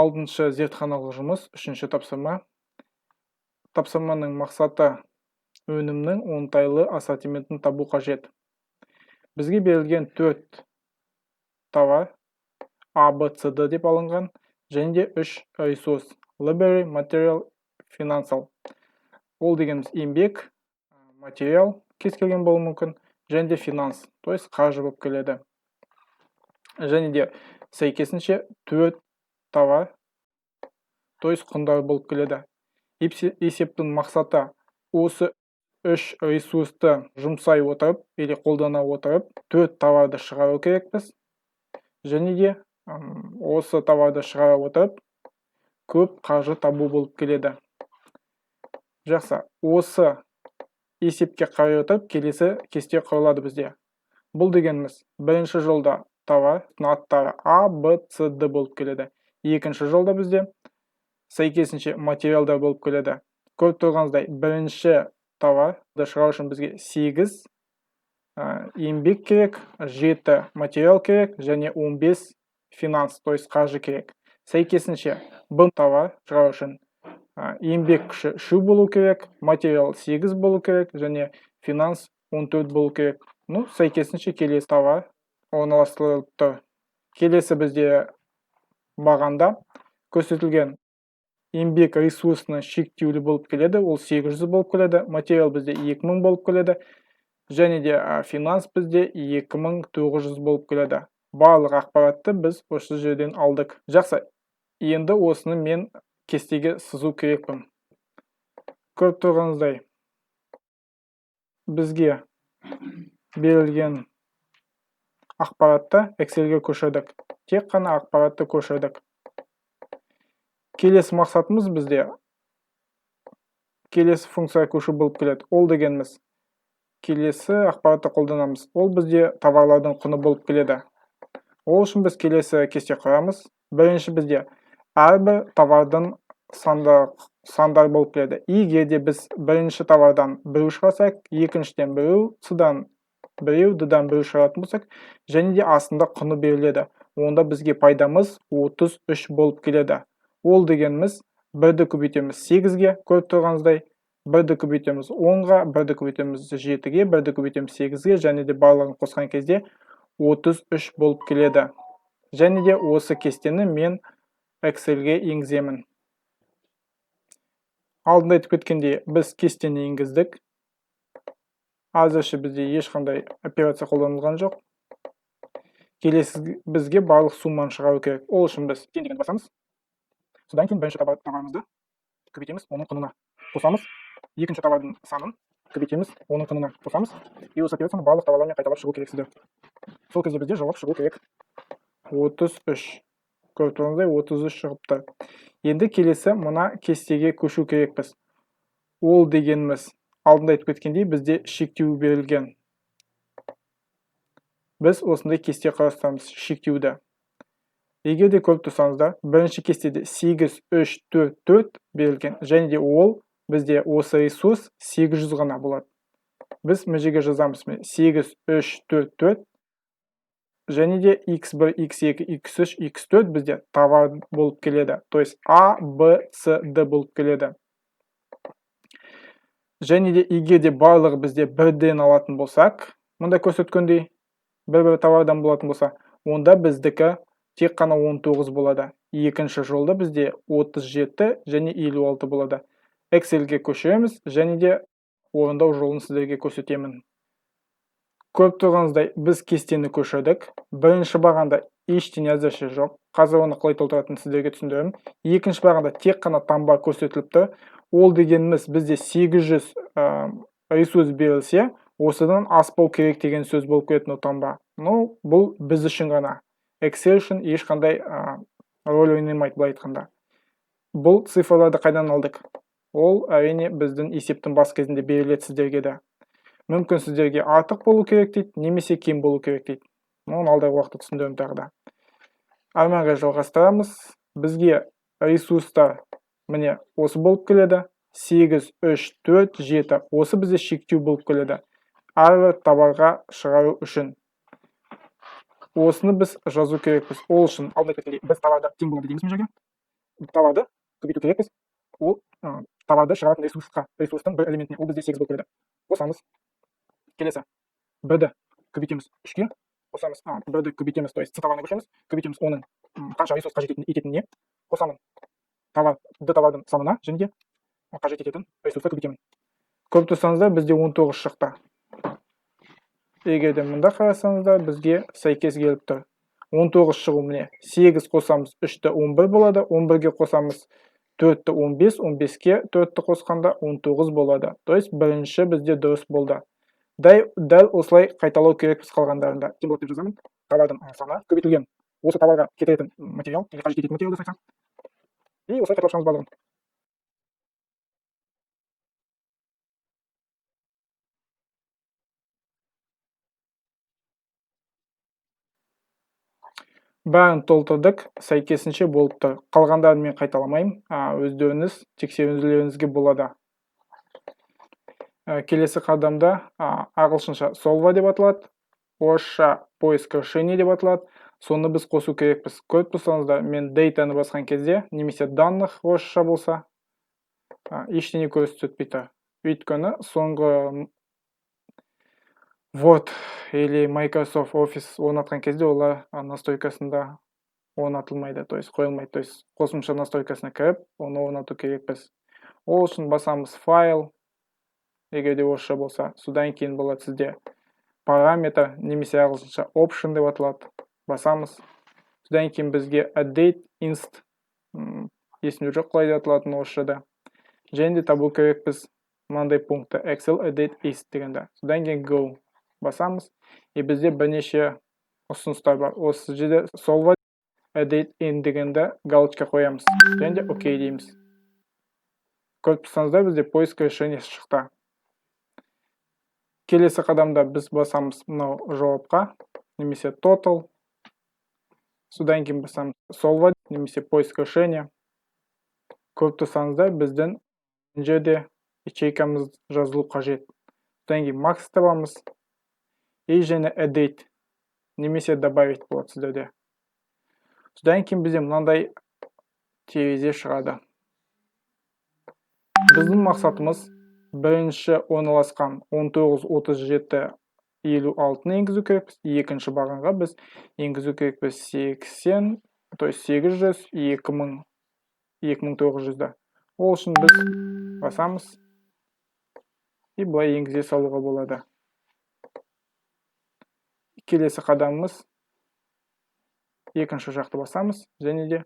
Алтыншы зертханалық жұмыс, үшінші тапсырма. Тапсырманың мақсаты өнімнің оңтайлы ассортиментін табу қажет. Бізге берілген 4 товар A, B, C, D деп алынған, және де 3 ресурс: Library, Material, Financial. Ол дегеніміз еңбек, материал кез келген болуы мүмкін, және де финанс, то есть қаржы болып келеді. Және де сәйкесінше 4 товар, то есть құндар болып келеді. Есептің мақсаты осы 3 ресурсты жұмсай отырып, или қолдана отырып, 4 товарды шығару керекпіз. Және де осы товарды шығара отырып, көп қаржы табу болып келеді. Жақсы, осы есепке қарай отырып, келесі кесте құрылады бізде. Бұл дегеніміз, бірінші жолда товар аттары A, B, C, D болып келеді. Екінші жолда бізде сәйкесінше материалдар болып келеді. Көріп тұрғаныңыздай, бірінші товарды шығару үшін бізге 8 еңбек керек, 7 материал керек, және 15 финанс, то есть қаржы керек. Сәйкесінше бұл товар шығару үшін еңбек күші 3 болу керек, материал 8 болу керек, және финанс 14 болу керек. Сәйкесінше келесі товар орналастырылып тұр. Келесі бізде бағанда көрсетілген еңбек ресурсының шектеулі болып келеді, ол 800 болып келеді, материал бізде 2000 болып келеді, және де финанс бізде 2900 болып келеді. Барлық ақпаратты біз осы жерден алдық. Жақсы, енді осыны мен кестеге сызу керекпін. Көріп тұрғаныңыздай, бізге берілген ақпаратты Excel-ге көшірдік. Тек қана ақпаратты көшірдік. Келесі мақсатымыз бізде келесі функция көшу болып келеді. Ол дегеніміз, келесі ақпаратты қолданамыз. Ол бізде товарлардың құны болып келеді. Ол үшін біз келесі кесте құрамыз. Бірінші бізде әрбір товардың сандар болып келеді. Егер де біз бірінші товардан біреу шығарсақ, екіншіден біреу, С-дан біреу, Д-дан біреу шығаратын болсақ, және де астында құны беріледі. Онда бізге пайдамыз 33 болып келеді. Ол дегеніміз, бірді көбейтеміз 8-ге, көріп тұрғаныңыздай, бірді көбейтеміз 10-ға, бірді көбейтеміз 7-ге, бірді көбейтеміз 8-ге, және де барлығын қосқан кезде 33 болып келеді. Және де осы кестені мен Excel-ге енгіземін. Алдында айтып кеткендей, біз кестені енгіздік. Әзірше бізде ешқандай операция қолданылған жоқ. Келесі бізге барлық сумманы шығару керек. Ол үшін біз тең дегенді басамыз. Содан кейін бірінші товарымызды көбейтеміз, оның құнына қосамыз. Екінші товардың санын көбейтеміз, оның құнына қосамыз. И осы операцияны барлық товарлармен қайталап шығу керексіздер. Сол кезде бізде жауап шығу керек. 33. Көріп тұрғаныңыздай 33 шығыпты. Енді келесі мына кестеге көшу керекпіз. Ол дегеніміз, алдында айтып кеткендей, бізде шектеу берілген. Біз осындай кесте қарастырамыз, шектеуді. Егер де көріп тұрсаңыздар, бірінші кестеде 8, 3, 4, 4 берілген, және де ол бізде осы ресурс 800 ғана болады. Біз межеге жазамыз 8, 3, 4, 4, және де x1, x2, x3, x4 бізде товар болып келеді. То есть A, B, C, D болып келеді. Және де егер де барлығы бізде бірден алатын болсақ, мұнда көрсеткендей, бір товардан болатын болса, онда біздікі тек қана 19 болады. Екінші жолда бізде 37 және 56 болады. Excel-ге көшіреміз, және де орындау жолын сіздерге көрсетемін. Көріп тұрғаныңыздай, біз кестені көшірдік. Бірінші бағанда ештеңе әзірше жоқ. Қазір оны қалай толтыратынын сіздерге түсіндіремін. Екінші бағанда тек қана таңба көрсетіліп тұр. Ол дегеніміз, бізде 800 ресурс берілсе, осыдан аспау керек деген сөз болып келетін таңба. Бұл біз үшін ғана. Excel үшін ешқандай рөл ойнамайды былай айтқанда. Бұл цифрларды қайдан алдық? Ол әрине біздің есептің бас кезінде беріледі сіздерге де. Мүмкін сіздерге артық болу керек дейді, немесе кем болу керек дейді. Оны алдағы уақытта түсіндірем тағы да. Әрмен қарай жалғастырамыз. Бізге ресурстар міне осы болып келеді. 8, 3, 4, 7. Осы бізде шектеу болып келеді. Әрбір товарға шығару үшін. Осыны біз жазу керекпіз. Ол үшін алдында кеткендей біз товарды тең болады дейміз мына жерге. товарды көбейту керекпіз. Ол товарды шығаратын ресурстың бір элементіне, ол бізде 8 болып келеді. Қосамыз. Келесі бірді көбейтеміз 3-ке, қосамыз. Бірді көбейтеміз, то есть с товарына көшеміз, көбейтеміз оның қанша ресурс қажет ететініне, қосамын товардың санына және де қажет ететін ресурсты көбейтемін. Көріп тұрсаңыздар, бізде 19 шықты. Егер де мында қарасаңыздар, бізге сәйкес келіп тұр. 19 шығу міне 8 қосамыз 3-ті 11 болады, 11-ге қосамыз 4-ті 15, 15-ке 4-ті қосқанда 19 болады. То есть бірінші бізде дұрыс болды. Дәл осылай қайталау керекпіз қалғандарында. Кем болады деп жазамын. Товардың саны көбейтілген. Осы товарға кететін материал, қажет ететін материалды айтсам. И осылай қайталап шығамыз барлығын. Бәрін толтырдық, сәйкесінше болып тұр. Қалғандарын мен қайталамаймын, өздеріңіз тексерулеріңізге болады. Келесі қадамда ағылшынша solver деп аталады, орысша поиск решений деп аталады. Соны біз қосу керекпіз. Көріп тұрсаңыздар, мен dataны басқан кезде, немесе данных орысша болса, ештеңе көрсетпейді. Өйткені соңғы Word или Microsoft Office орнатқан кезде олар настройкасында орнатылмайды, то есть қойылмайды. То есть қосымша настройкасына кіріп, оны орнату керекпіз. Ол үшін басамыз файл, егер де орысша болса, содан кейін болады сізде параметр, немесе ағылшынша option деп аталады. Басамыз. Содан кейін бізге update inst, есімде жоқ қалай деп аталатын орысшада. Және де табу керекпіз мынандай пунктті Excel update inst дегенде. Содан кейін go басамыз. И бізде бірнеше ұсыныстар бар. Осы жерде solver update in дегенде галочка қоямыз. Және де OK дейміз. Көріп тұрсаңыздар, бізде поиск решение шықты. Келесі қадамда біз басамыз мынау жауапқа, немесе total. Содан кейін басамыз solver, немесе поиск решение. Көріп тұрсаңыздар, біздің жерде ячейкамыз жазылу қажет. Содан кейін max табамыз. И және edit, немесе добавить болады сіздерде. Содан кейін бізде мынандай терезе шығады. Біздің мақсатымыз бірінші орналасқан 19.37.56-ны енгізу керекпіз. Екінші бағанға біз енгізу керекпіз 80, то есть 800, 2000, 2900-ді. Ол үшін біз басамыз и бұлай енгізе салуға болады. Келесі қадамымыз екінші жақты басамыз және де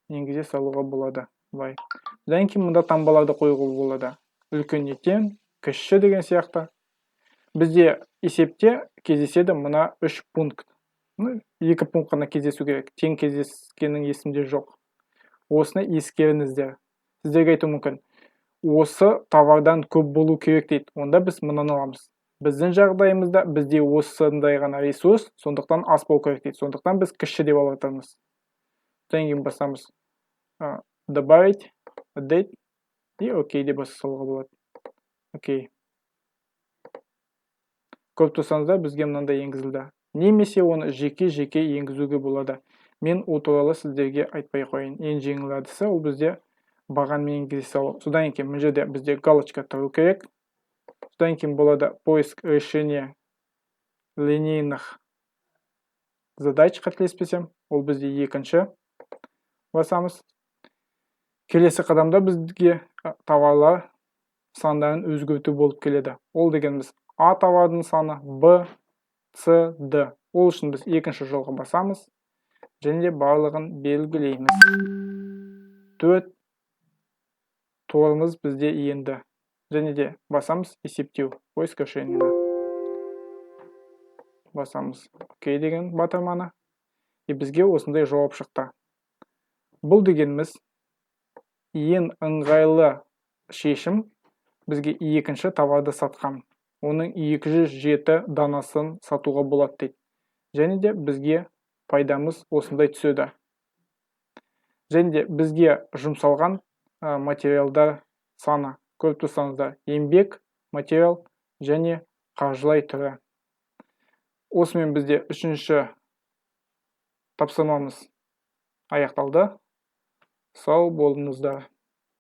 енгізе салуға болады. Содан кейін мұнда таңбаларды қоюға болады. Үлкеннен кіші деген сияқты. Бізде есепте кездеседі мына 3 пункт. 2 пункт қана кездесу керек. Тең кездескеннің есімде жоқ. Осыны ескеріңіздер. Сіздерге айту мүмкін. Осы товардан көп болу керек дейді. Онда біз мынаны аламыз. Біздің жағдайымызда бізде осындай ғана ресурс, сондықтан аз болу керек дейді. Сондықтан біз кіші деп алып жатырмыз. Содан кейін басамыз добавить, update и OK деп басуға болады. OK. Көріп тұрсаңыздар, бізге мынандай енгізілді. Немесе оны жеке-жеке енгізуге болады. Мен ол туралы сіздерге айтпай қойын. Ең жеңіл ол бізде бағанмен енгізе салу. Содан кейін мына жерде бізде галочка тұру керек. Содан кейін болады поиск решения линейных задач, қателеспесем. Ол бізде екінші. Басамыз. Келесі қадамда бізге товарлар сандарын өзгерту болып келеді. Ол дегеніміз А товардың саны, Б, С, Д. Ол үшін біз екінші жолға басамыз. Және де барлығын белгілейміз. 4 торымыз бізде енді. Және де басамыз есептеу. Поиск решениені. Басамыз OK деген батырманы. И бізге осындай жауап шықты. Бұл дегеніміз ең ыңғайлы шешім бізге екінші товарды сатқан. Оның 207 данасын сатуға болады дейді. Және де бізге пайдамыз осындай түседі. Және де бізге жұмсалған материалдар саны. Көріп тұрсаңыздар, еңбек, материал және қаржылай түрі. Осымен бізде үшінші тапсырмамыз аяқталды. Сау болыңыздар.